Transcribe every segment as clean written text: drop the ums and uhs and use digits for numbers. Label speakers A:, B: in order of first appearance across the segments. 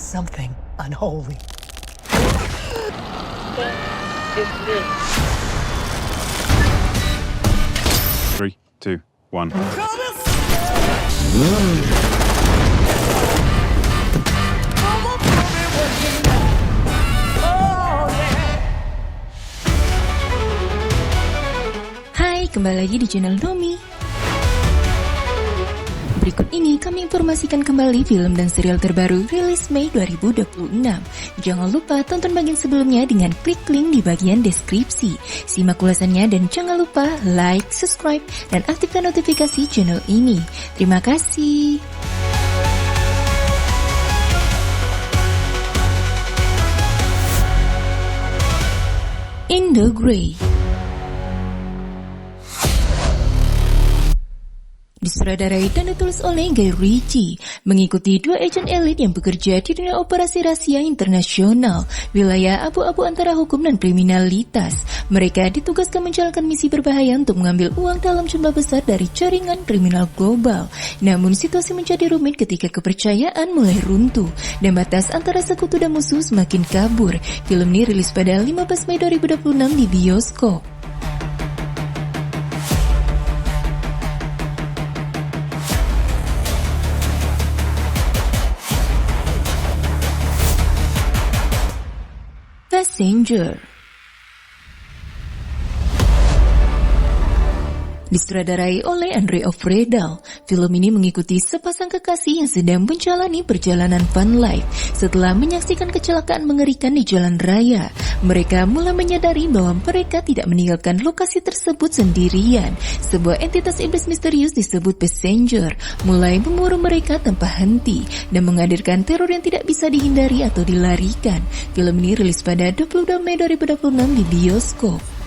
A: something unholy.
B: Three, two, one.
C: Hai, kembali lagi di channel Nomi. Berikut ini kami informasikan kembali film dan serial terbaru rilis Mei 2026. Jangan lupa tonton bagian sebelumnya dengan klik link di bagian deskripsi. Simak ulasannya dan jangan lupa like, subscribe, dan aktifkan notifikasi channel ini. Terima kasih. In the Grey. Disutradarai dan ditulis oleh Guy Ritchie, mengikuti dua agen elit yang bekerja di dunia operasi rahasia internasional, wilayah abu-abu antara hukum dan kriminalitas. Mereka ditugaskan menjalankan misi berbahaya untuk mengambil uang dalam jumlah besar dari jaringan kriminal global. Namun situasi menjadi rumit ketika kepercayaan mulai runtuh dan batas antara sekutu dan musuh semakin kabur. Film ini rilis pada 15 Mei 2026 di bioskop. Passenger. Disutradarai oleh Andre Ofredal, film ini mengikuti sepasang kekasih yang sedang menjalani perjalanan fun life. Setelah menyaksikan kecelakaan mengerikan di jalan raya, mereka mulai menyadari bahwa mereka tidak meninggalkan lokasi tersebut sendirian. Sebuah entitas iblis misterius disebut Passenger mulai memburu mereka tanpa henti dan menghadirkan teror yang tidak bisa dihindari atau dilarikan. Film ini rilis pada 22 Mei 2026 di bioskop.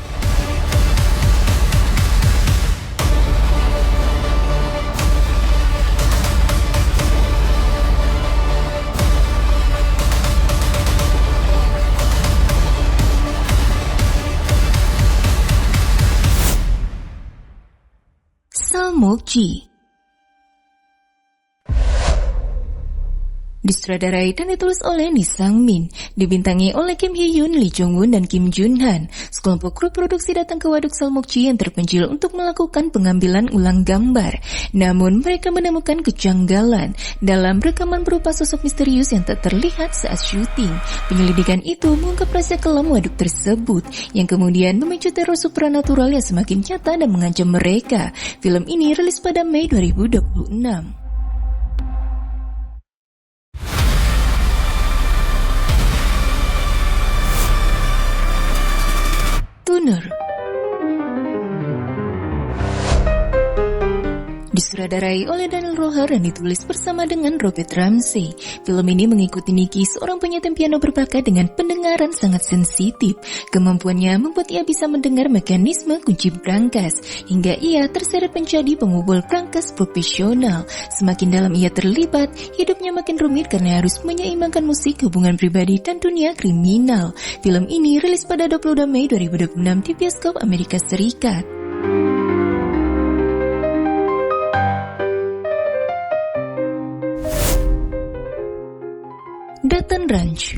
C: Salmokji. Disutradarai dan ditulis oleh Lee Sang-min, dibintangi oleh Kim Hee-yoon, Lee Jong-won, dan Kim Jun-han. Sekelompok kru produksi datang ke waduk Salmokji yang terpencil untuk melakukan pengambilan ulang gambar. Namun mereka menemukan kejanggalan dalam rekaman berupa sosok misterius yang tak terlihat saat syuting. Penyelidikan itu mengungkap rahasia kelam waduk tersebut, yang kemudian memicu teror supranatural yang semakin nyata dan mengancam mereka. Film ini rilis pada Mei 2026. Tuner. Disutradarai oleh Daniel Roher dan ditulis bersama dengan Robert Ramsey. Film ini mengikuti Nikki, seorang penyetem piano berbakat dengan pendengaran sangat sensitif. Kemampuannya membuat ia bisa mendengar mekanisme kunci brankas, hingga ia terseret menjadi pemukul brankas profesional. Semakin dalam ia terlibat, hidupnya makin rumit karena harus menyeimbangkan musik, hubungan pribadi, dan dunia kriminal. Film ini rilis pada 22 Mei 2026 di bioskop Amerika Serikat. Dutton Ranch.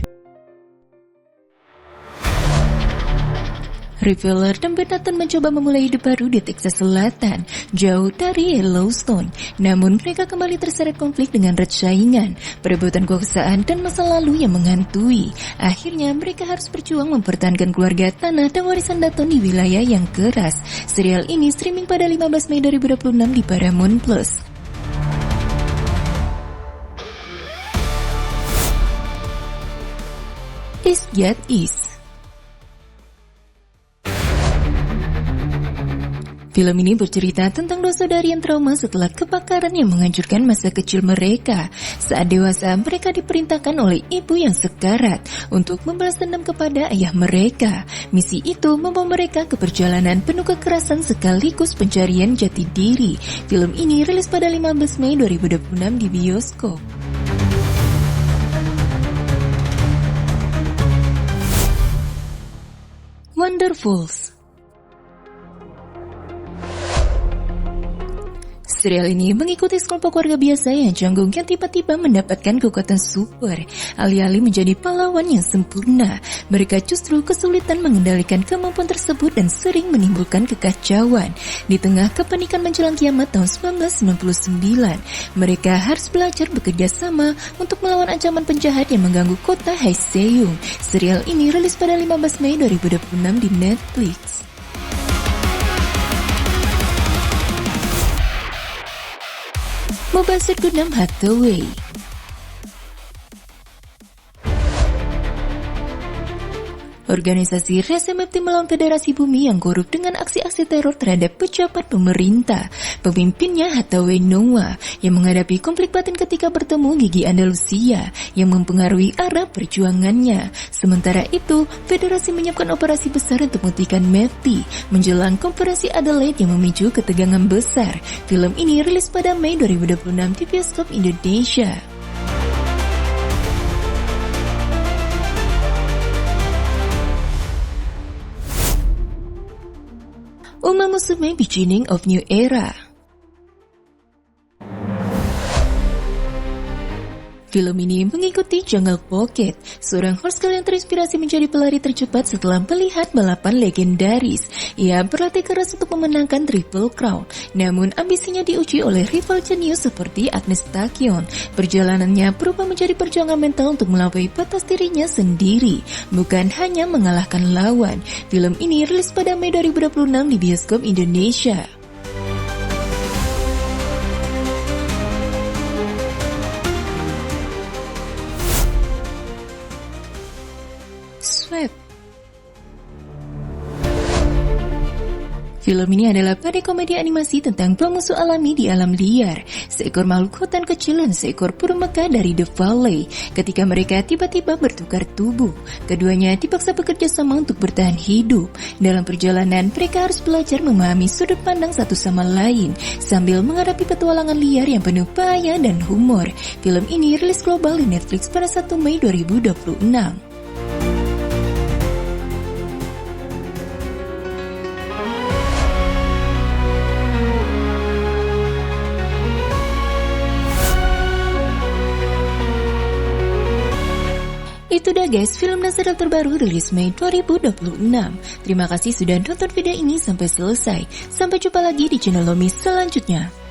C: Reveler dan Ben Dutton mencoba memulai hidup baru di Texas Selatan, jauh dari Yellowstone. Namun mereka kembali terseret konflik dengan rat saingan, perebutan kekuasaan, dan masa lalu yang menghantui. Akhirnya mereka harus berjuang mempertahankan keluarga, tanah, dan warisan Dutton di wilayah yang keras. Serial ini streaming pada 15 Mei 2026 di Paramount+. Is That Is. Film ini bercerita tentang dua saudari yang trauma setelah kebakaran yang menghancurkan masa kecil mereka. Saat dewasa, mereka diperintahkan oleh ibu yang sekarat untuk membalas dendam kepada ayah mereka. Misi itu membawa mereka ke perjalanan penuh kekerasan sekaligus pencarian jati diri. Film ini rilis pada 15 Mei 2026 di bioskop. Wonderfuls. Serial ini mengikuti sekelompok warga biasa yang canggung yang tiba-tiba mendapatkan kekuatan super. Alih-alih menjadi pahlawan yang sempurna, mereka justru kesulitan mengendalikan kemampuan tersebut dan sering menimbulkan kekacauan. Di tengah kepanikan menjelang kiamat tahun 1999, mereka harus belajar bekerja sama untuk melawan ancaman penjahat yang mengganggu kota Haeseong. Serial ini rilis pada 15 Mei 2026 di Netflix. Mobile Suit Gundam Hathaway. Organisasi RSMFT melawan Federasi Bumi yang korup dengan aksi-aksi teror terhadap pejabat pemerintah. Pemimpinnya Hathaway Noah yang menghadapi konflik batin ketika bertemu Gigi Andalusia yang mempengaruhi arah perjuangannya. Sementara itu, Federasi menyiapkan operasi besar untuk menghentikan Meti menjelang konferensi Adelaide yang memicu ketegangan besar. Film ini rilis pada Mei 2026 di bioskop Indonesia. Uma Musume Beginning of New Era. Film ini mengikuti Jungle Pocket, seorang horse girl yang terinspirasi menjadi pelari tercepat setelah melihat balapan legendaris. Ia berlatih keras untuk memenangkan Triple Crown, namun ambisinya diuji oleh rival jenius seperti Agnes Tachyon. Perjalanannya berubah menjadi perjuangan mental untuk melampaui batas dirinya sendiri, bukan hanya mengalahkan lawan. Film ini rilis pada Mei 2026 di bioskop Indonesia. Film ini adalah badai komedi animasi tentang dua musuh alami di alam liar, seekor makhluk hutan kecil dan seekor burung megah dari The Valley. Ketika mereka tiba-tiba bertukar tubuh, keduanya dipaksa bekerja sama untuk bertahan hidup. Dalam perjalanan, mereka harus belajar memahami sudut pandang satu sama lain, sambil menghadapi petualangan liar yang penuh bahaya dan humor. Film ini rilis global di Netflix pada 1 Mei 2026. Itu dah guys, film dan serial terbaru rilis Mei 2026. Terima kasih sudah nonton video ini sampai selesai. Sampai jumpa lagi di channel Lomi selanjutnya.